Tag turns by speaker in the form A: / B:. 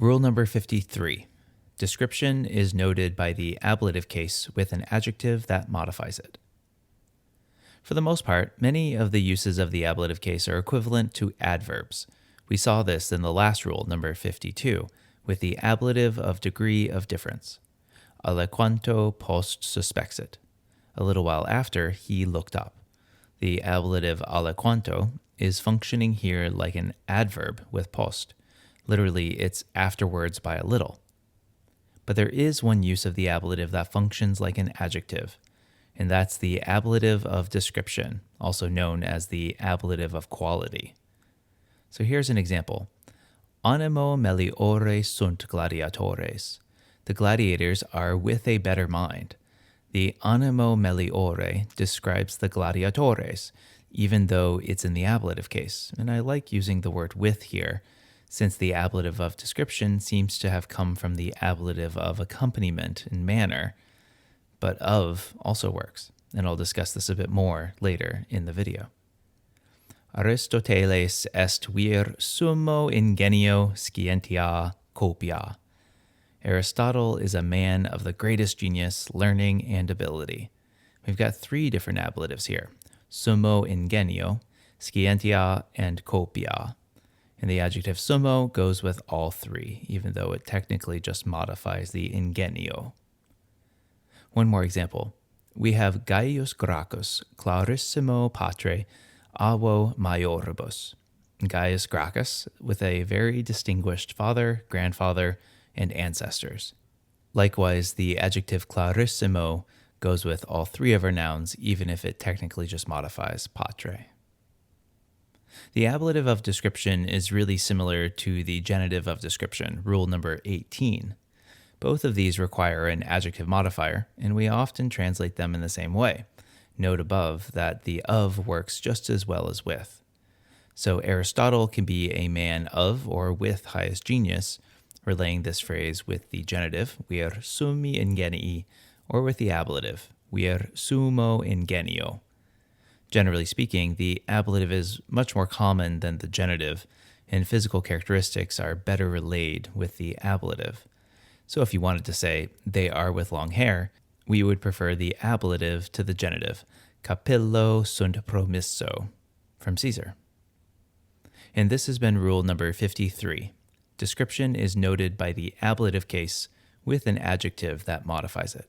A: Rule number 53. Description is noted by the ablative case with an adjective that modifies it. For the most part, many of the uses of the ablative case are equivalent to adverbs. We saw this in the last rule, number 52, with the ablative of degree of difference. Alquanto post suspexit. A little while after, he looked up. The ablative alquanto is functioning here like an adverb with post. Literally, it's afterwards by a little. But there is one use of the ablative that functions like an adjective, and that's the ablative of description, also known as the ablative of quality. So here's an example. Animo meliore sunt gladiatores. The gladiators are with a better mind. The animo meliore describes the gladiatores, even though it's in the ablative case. And I like using the word with here, since the ablative of description seems to have come from the ablative of accompaniment and manner, but of also works, and I'll discuss this a bit more later in the video. Aristoteles est vir summo ingenio scientia copia. Aristotle is a man of the greatest genius, learning, and ability. We've got three different ablatives here: summo ingenio, scientia, and copia. And the adjective summo goes with all three, even though it technically just modifies the ingenio. One more example. We have Gaius Gracchus, clarissimo patre, avo maioribus. Gaius Gracchus, with a very distinguished father, grandfather, and ancestors. Likewise, the adjective clarissimo goes with all three of our nouns, even if it technically just modifies patre. The ablative of description is really similar to the genitive of description, rule number 18. Both of these require an adjective modifier, and we often translate them in the same way. Note above that the of works just as well as with. So Aristotle can be a man of or with highest genius, relaying this phrase with the genitive, vir summi ingenii, or with the ablative, vir summo ingenio. Generally speaking, the ablative is much more common than the genitive, and physical characteristics are better relayed with the ablative. So if you wanted to say, they are with long hair, we would prefer the ablative to the genitive, capillo sunt promisso, from Caesar. And this has been rule number 53. Description is noted by the ablative case with an adjective that modifies it.